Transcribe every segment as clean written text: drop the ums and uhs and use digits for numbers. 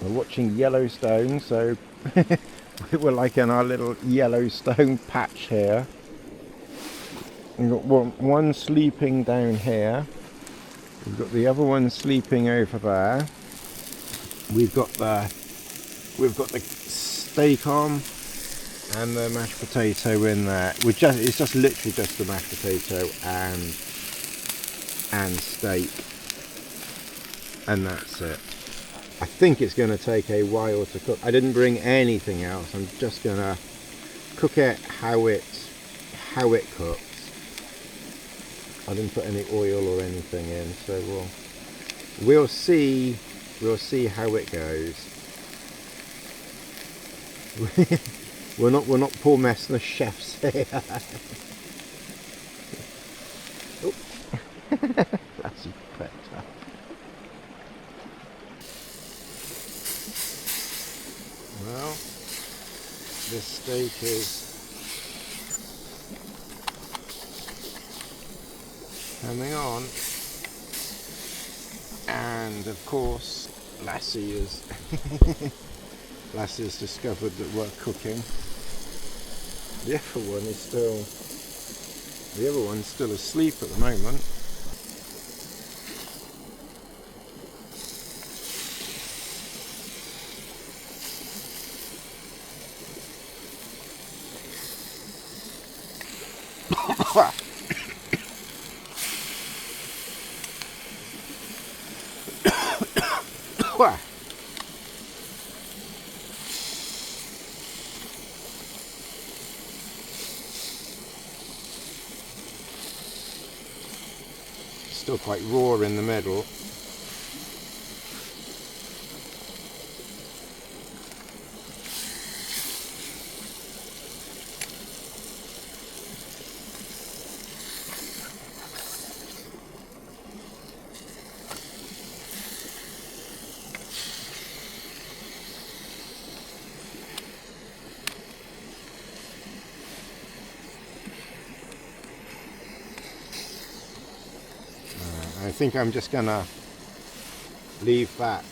We're watching Yellowstone, so we're like in our little Yellowstone patch here. We've got one sleeping down here. We've got the other one sleeping over there. We've got the steak on and the mashed potato in there. It's just literally just the mashed potato and steak, and that's it. I think it's going to take a while to cook. I didn't bring anything else. I'm just going to cook it how it cooks. I didn't put any oil or anything in, so we'll see how it goes. we're not Paul Messner chefs here. Oh. That's better. Well, this steak is coming on, and of course Lassie has discovered that we're cooking. The other one's still asleep at the moment. Still quite raw in the middle. I think I'm just gonna leave that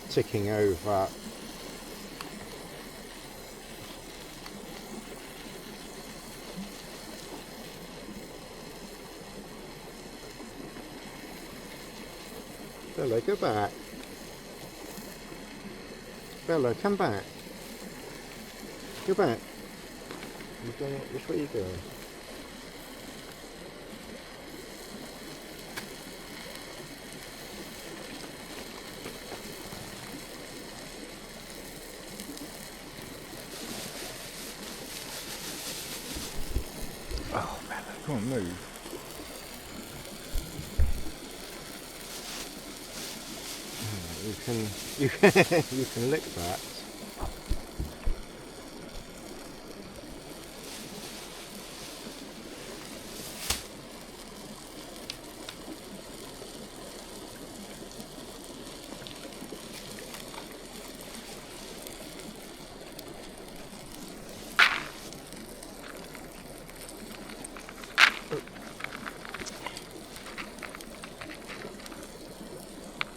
ticking over. Bella, go back. Bella, come back. Go back. You're going, which way are you going? Oh, Bella, come on, move. You can lick that.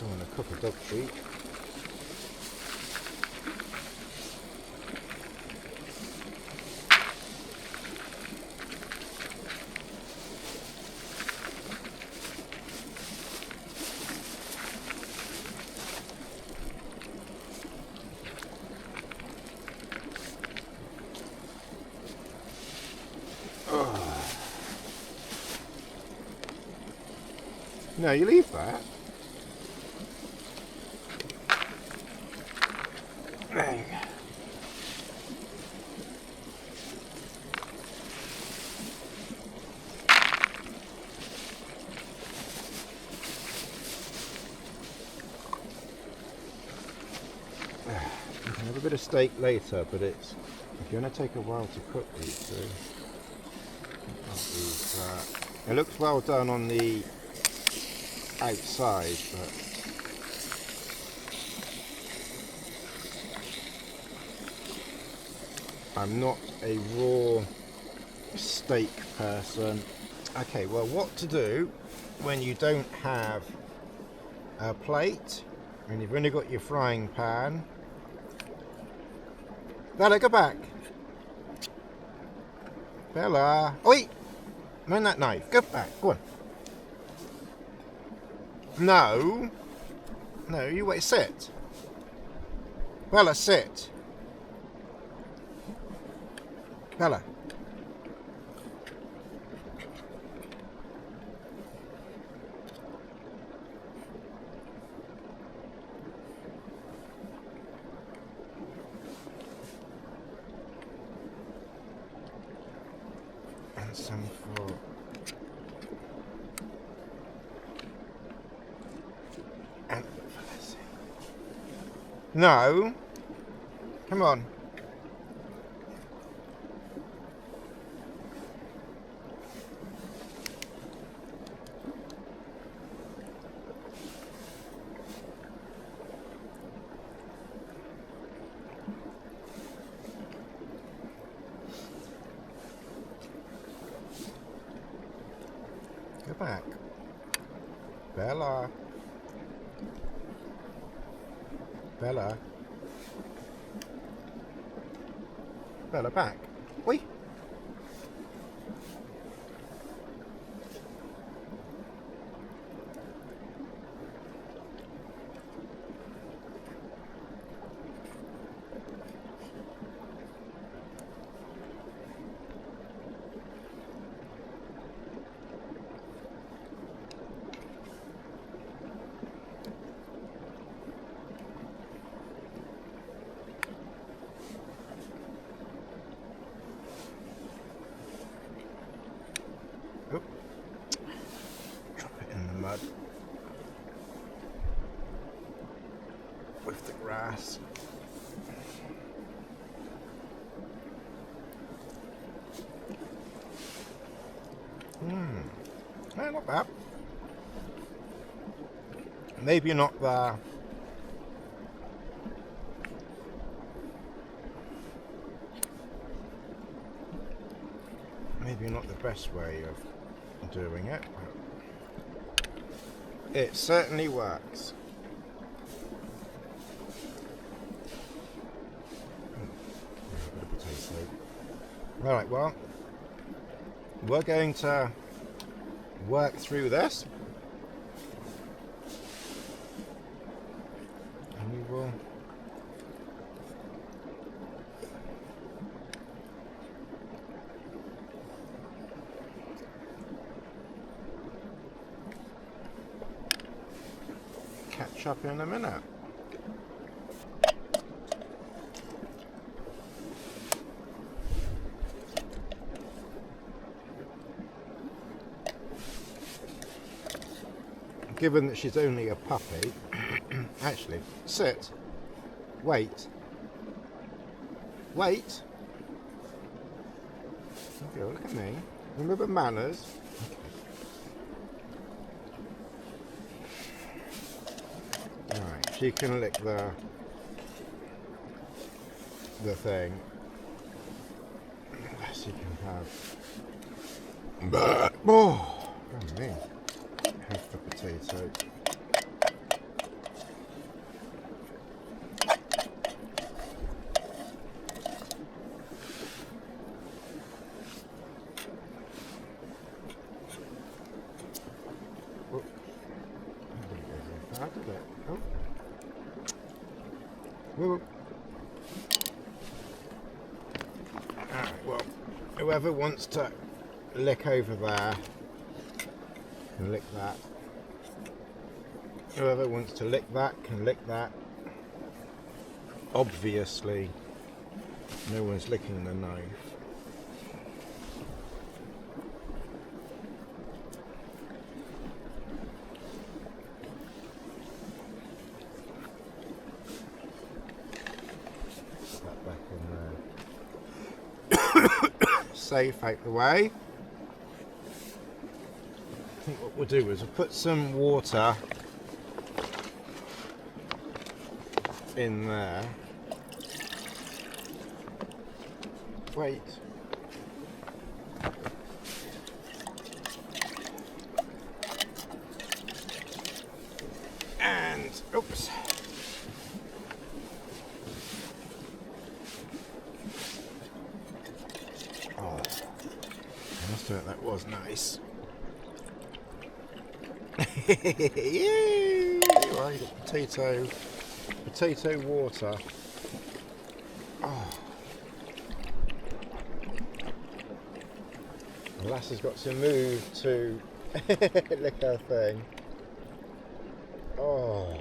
Don't want to cook a dog treat. No, you leave that. There you go. You can have a bit of steak later, but it's going to take a while to cook these two. It looks well done on the outside, but I'm not a raw steak person. Okay, well, what to do when you don't have a plate And you've only got your frying pan. Bella, go back. Bella. Oi! Mind that knife. Go back. Go on. No. No, you wait. Sit. Bella, sit. Bella. And some for... And no. Come on. Go back. Bella. Bella. Bella, back. Oi. Oop. Drop it in the mud with the grass. No, not bad. Maybe not the best way of doing it, but it certainly works. Alright, well, we're going to work through this and we will catch up in a minute. Given that she's only a puppy, actually, sit, wait, wait. Okay, look at me. Remember manners. Okay. Alright, she can lick the thing. She can have. Oh me. Have the potato. Oh. Oh. Alright, well, whoever wants to lick over there can lick that. Whoever wants to lick that can lick that. Obviously, no one's licking the knife. Put that back in there. Safe out the way. I think what we'll do is we'll put some water in there. Wait. And oops. close to it. That was nice. Yay! Right, potato water. Oh. The lass has got to move to lick her thing. Oh,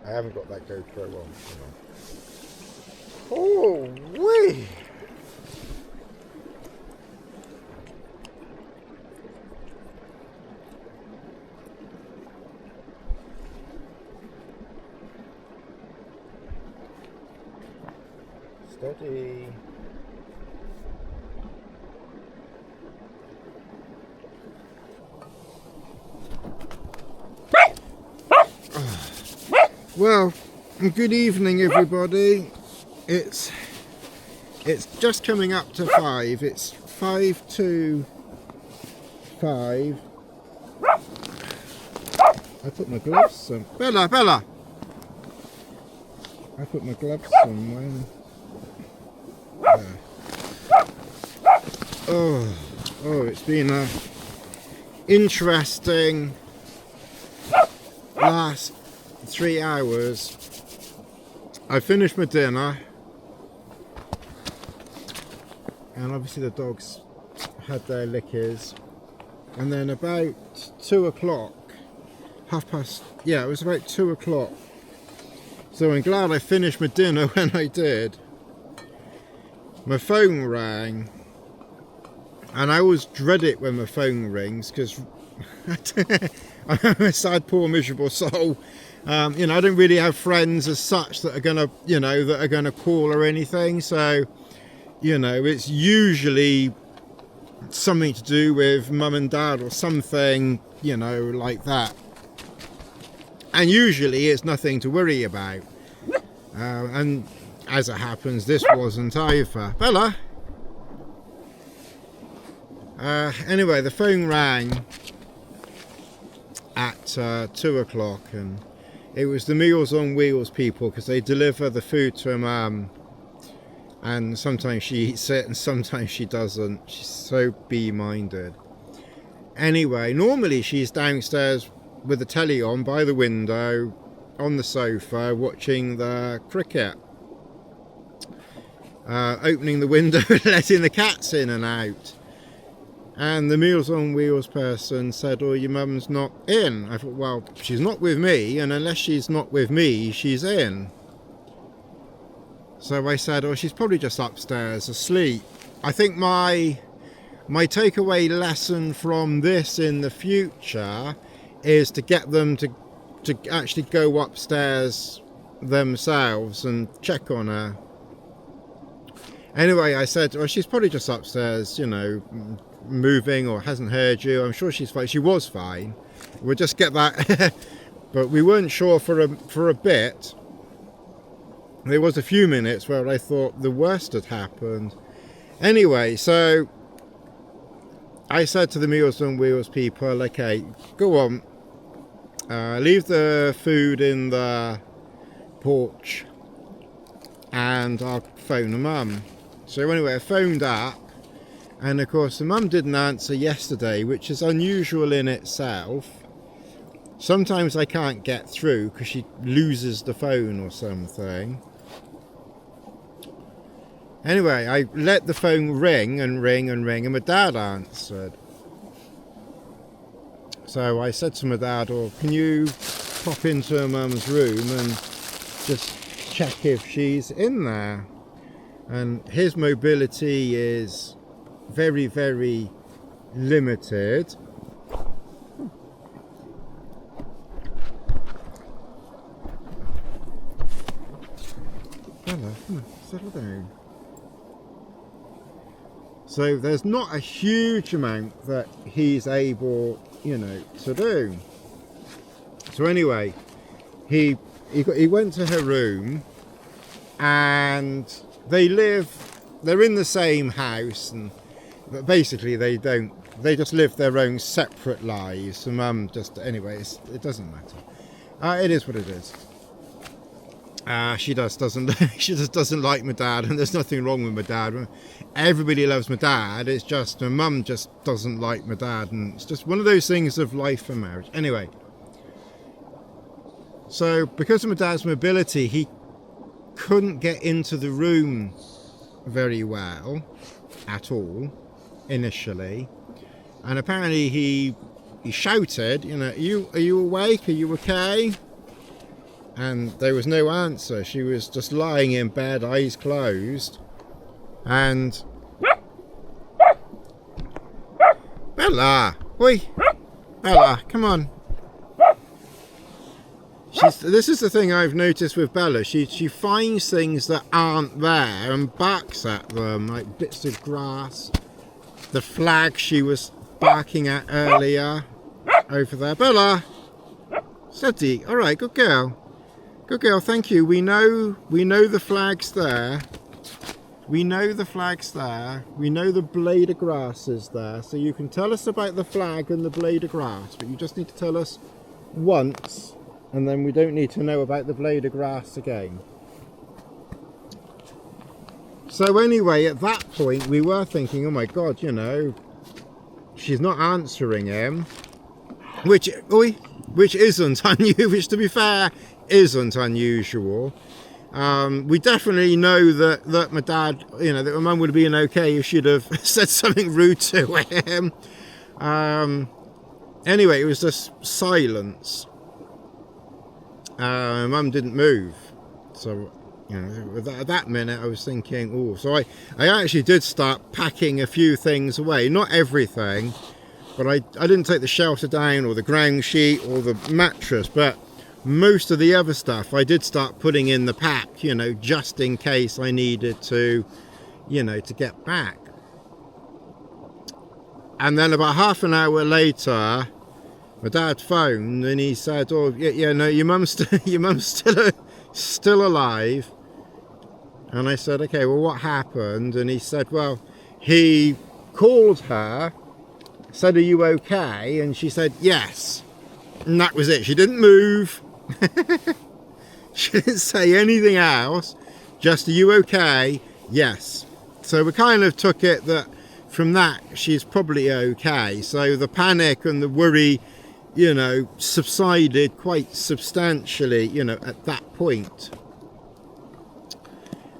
I haven't got that GoPro on. Oh, wee! Steady. Well, good evening everybody. It's just coming up to 5. It's 5 to 5. I put my gloves some. Bella! I put my gloves somewhere. There. Oh, it's been a interesting last 3 hours. I finished my dinner, and obviously the dogs had their lickers, and then about 2 o'clock, it was about 2 o'clock, so I'm glad I finished my dinner when I did. My phone rang, and I always dread it when my phone rings because I'm a sad, poor, miserable soul. I don't really have friends as such that are gonna call or anything. So, it's usually something to do with mum and dad or something, like that. And usually it's nothing to worry about. And as it happens, this wasn't either. Bella. Anyway, the phone rang at 2 o'clock, and it was the Meals on Wheels people, because they deliver the food to her mum, and sometimes she eats it and sometimes she doesn't. She's so bee-minded. Anyway, normally she's downstairs with the telly on by the window on the sofa watching the cricket, opening the window and letting the cats in and out. And the Meals on Wheels person said, "Oh, your mum's not in." I thought, well, she's not with me, and unless she's not with me, she's in. So I said, "Oh, she's probably just upstairs asleep." I think my takeaway lesson from this in the future is to get them to actually go upstairs themselves and check on her. Anyway, I said, "Oh, she's probably just upstairs, moving, or hasn't heard you. I'm sure she's fine." She was fine. We'll just get that. But we weren't sure for a bit. There was a few minutes where I thought the worst had happened. Anyway, so I said to the Meals on Wheels people, "Okay, go on, leave the food in the porch and I'll phone the mum." So anyway, I phoned up, and of course the mum didn't answer yesterday, which is unusual in itself. Sometimes I can't get through because she loses the phone or something. Anyway, I let the phone ring and ring and ring, and my dad answered. So I said to my dad, "Oh, can you pop into her mum's room and just check if she's in there?" And his mobility is very, very limited. Hello, settle down. So there's not a huge amount that he's able, to do. So anyway, he went to her room, and they're in the same house, but basically they just live their own separate lives. So mum just, anyways, it doesn't matter. It is what it is. She doesn't she just doesn't like my dad, and there's nothing wrong with my dad. Everybody loves my dad. It's just my mum just doesn't like my dad, and it's just one of those things of life and marriage. Anyway, so because of my dad's mobility, he couldn't get into the room very well at all initially, and apparently he shouted, you know, are you awake? Are you okay? And there was no answer. She was just lying in bed, eyes closed. And Bella, oi, Bella, come on. This is the thing I've noticed with Bella. She finds things that aren't there and barks at them, like bits of grass. The flag she was barking at earlier over there. Bella, steady. All right, good girl. Good girl, thank you. We know the flag's there. We know the flag's there. We know the blade of grass is there. So you can tell us about the flag and the blade of grass, but you just need to tell us once, and then we don't need to know about the blade of grass again. So anyway, at that point we were thinking, oh my God, you know, she's not answering him, which isn't unusual, which to be fair isn't unusual. We definitely know that my dad, you know, that my mum would have been okay if she'd have said something rude to him. Anyway, it was just silence. My mum didn't move, so you know, at that minute I was thinking, oh, so I actually did start packing a few things away, not everything, but I didn't take the shelter down or the ground sheet or the mattress, but most of the other stuff I did start putting in the pack, you know, just in case I needed to, you know, to get back. And then about half an hour later, my dad phoned and he said, oh yeah, no, your mum's still alive. And I said, okay, well, what happened? And he said, well, he called her, said, are you okay? And she said, yes. And that was it. She didn't move. She didn't say anything else, just, are you okay? Yes. So we kind of took it that from that she's probably okay. So the panic and the worry, you know, subsided quite substantially, you know, at that point.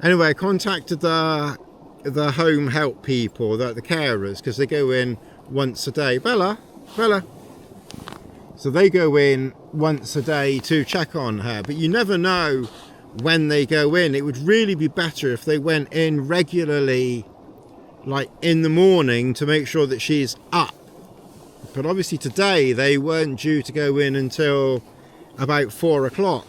Anyway, I contacted the home help people, the carers, because they go in once a day. Bella. So they go in once a day to check on her, but you never know when they go in. It would really be better if they went in regularly, like in the morning, to make sure that she's up. But obviously today they weren't due to go in until about 4 o'clock.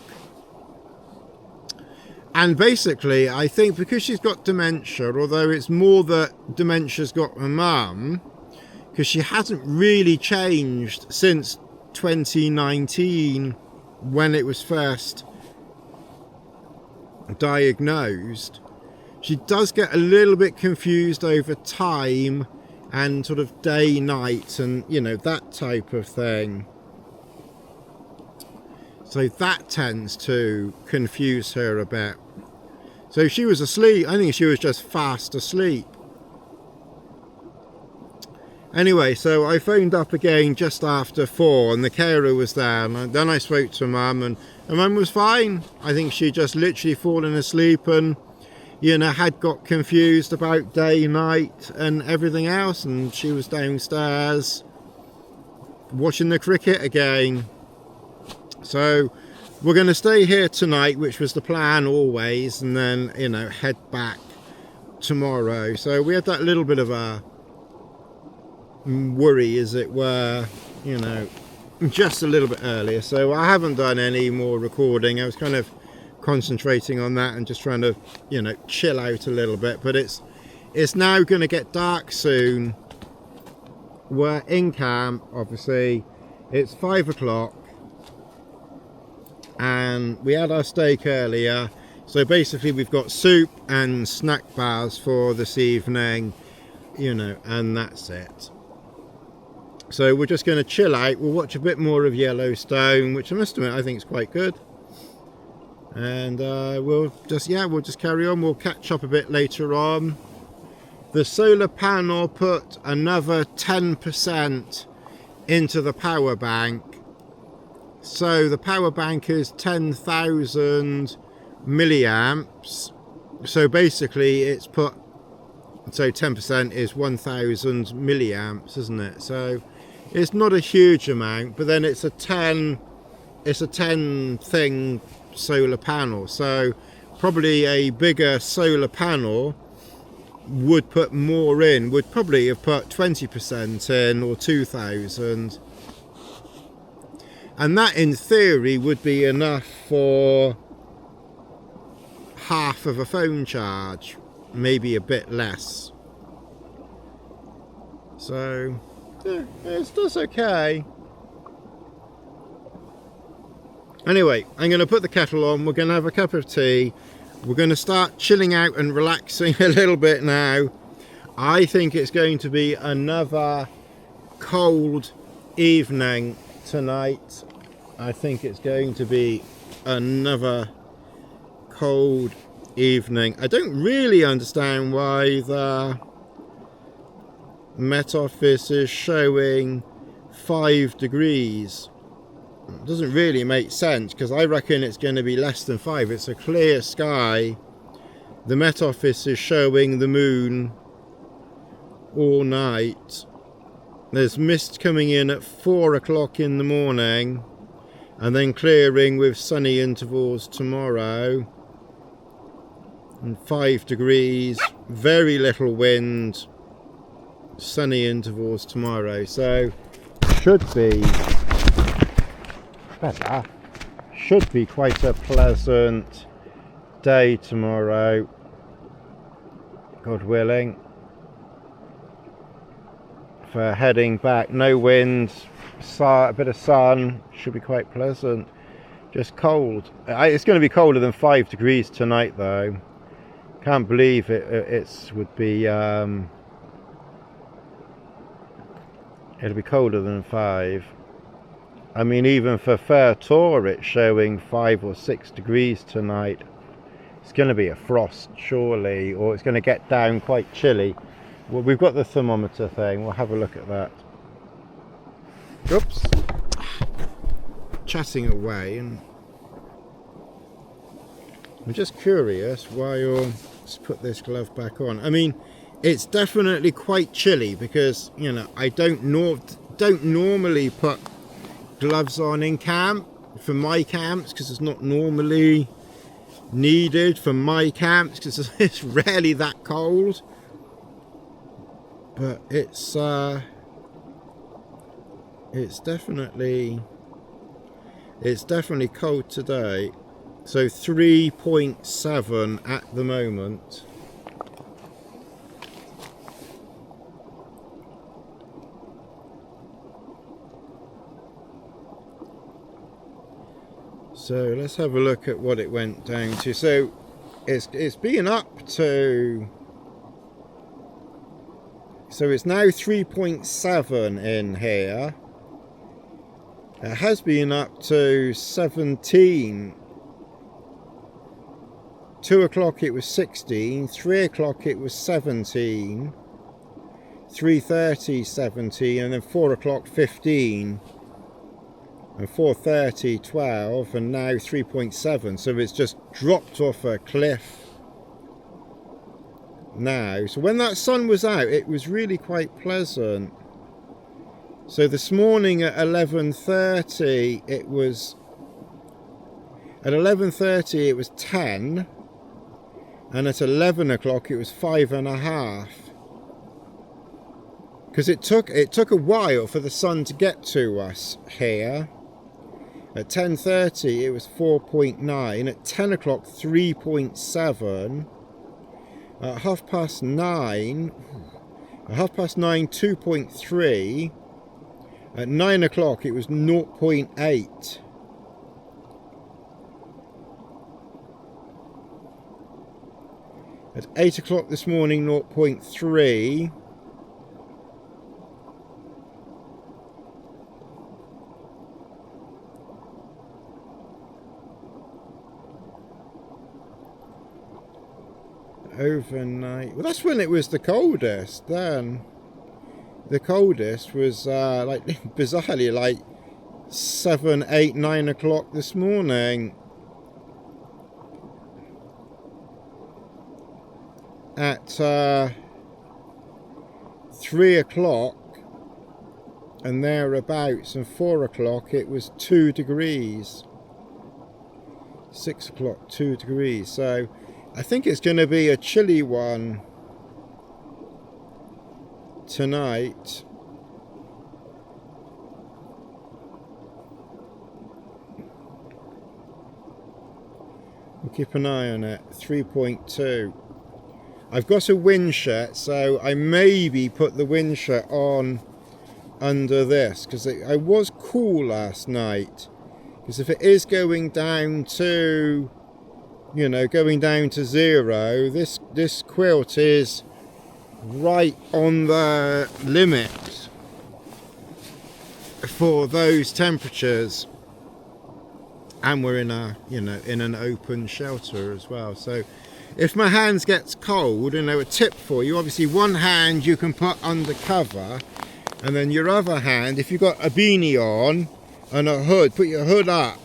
And basically, I think because she's got dementia, although it's more that dementia's got her mum, because she hasn't really changed since 2019 when it was first diagnosed. She does get a little bit confused over time and sort of day, night, and you know, that type of thing. So that tends to confuse her a bit. So she was asleep. I think she was just fast asleep. Anyway, so I phoned up again just after 4 and the carer was there, and then I spoke to mum, and mum was fine. I think she just literally fallen asleep and, you know, had got confused about day, night and everything else, and she was downstairs watching the cricket again. So we're going to stay here tonight, which was the plan always, and then, you know, head back tomorrow. So we had that little bit of a worry, as it were, you know, just a little bit earlier. So I haven't done any more recording. I was kind of concentrating on that and just trying to, you know, chill out a little bit. But it's now going to get dark soon. We're in camp, obviously. It's 5 o'clock. And we had our steak earlier, so basically we've got soup and snack bars for this evening, you know, and that's it. So we're just going to chill out. We'll watch a bit more of Yellowstone, which I must admit I think is quite good. and we'll just carry on. We'll catch up a bit later on. The solar panel put another 10% into the power bank, so the power bank is 10,000 milliamps. So basically it's put, so 10% is 1,000 milliamps, isn't it? So it's not a huge amount, but then it's a 10 thing solar panel, so probably a bigger solar panel would put more in, would probably have put 20% in, or 2,000, and that in theory would be enough for half of a phone charge, maybe a bit less. So yeah, it's okay. Anyway, I'm going to put the kettle on, we're going to have a cup of tea, we're going to start chilling out and relaxing a little bit now. I think it's going to be another cold evening tonight. I think it's going to be another cold evening. I don't really understand why the Met Office is showing 5 degrees. It doesn't really make sense, because I reckon it's going to be less than 5. It's a clear sky. The Met Office is showing the moon all night. There's mist coming in at 4 o'clock in the morning, and then clearing with sunny intervals tomorrow. And 5 degrees, very little wind, sunny intervals tomorrow. So should be quite a pleasant day tomorrow, God willing, for heading back. No wind, a bit of sun, should be quite pleasant. Just cold. It's going to be colder than 5 degrees tonight though. Can't believe it would be it'll be colder than 5. I mean, even for fair tour it's showing 5 or 6 degrees tonight. It's going to be a frost surely, or it's going to get down quite chilly. Well, we've got the thermometer thing, we'll have a look at that. Oops, chatting away, and I'm just curious why you'll just put this glove back on. I mean, it's definitely quite chilly, because, you know, I don't normally put gloves on in camp, for my camps, because it's not normally needed for my camps, because it's rarely that cold. But it's definitely cold today. So 3.7 at the moment. So let's have a look at what it went down to. So it's been up to, so it's now 3.7 in here. It has been up to 17. 2 o'clock it was 16, 3 o'clock it was 17, 3:30 17, and then 4 o'clock 15, and 4:30 12, and now 3.7. So it's just dropped off a cliff now. So when that sun was out, it was really quite pleasant. So this morning at 11:30 it was, at 11:30 it was 10, and at 11 o'clock it was 5.5, because it took a while for the sun to get to us here. At 10:30 it was 4.9, at 10 o'clock 3.7, at half past 9 2.3, at 9 o'clock it was 0.8. At 8 o'clock this morning 0.3. overnight. Well, that's when it was the coldest. Then the coldest was like bizarrely like 7, 8, 9 o'clock this morning. At 3 o'clock and thereabouts, and 4 o'clock it was 2 degrees. 6 o'clock 2 degrees. So I think it's going to be a chilly one tonight. We'll keep an eye on it. 3.2. I've got a wind shirt, so I maybe put the wind shirt on under this, because I was cool last night. Because if it is going down to, you know, going down to 0, this quilt is right on the limit for those temperatures. And we're in a, you know, in an open shelter as well. So if my hands gets cold, you know, a tip for you, obviously one hand you can put under cover, and then your other hand, if you've got a beanie on and a hood, put your hood up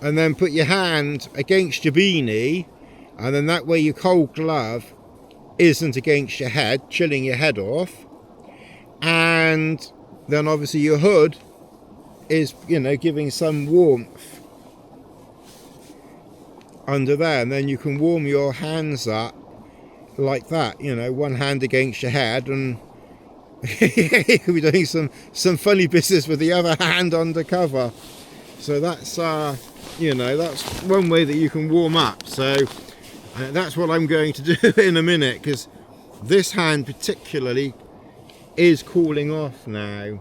and then put your hand against your beanie, and then that way your cold glove isn't against your head, chilling your head off, and then obviously your hood is, you know, giving some warmth under there, and then you can warm your hands up like that, you know, one hand against your head, and you could be doing some funny business with the other hand under cover. So that's you know, that's one way that you can warm up. So that's what I'm going to do in a minute, because this hand particularly is cooling off now.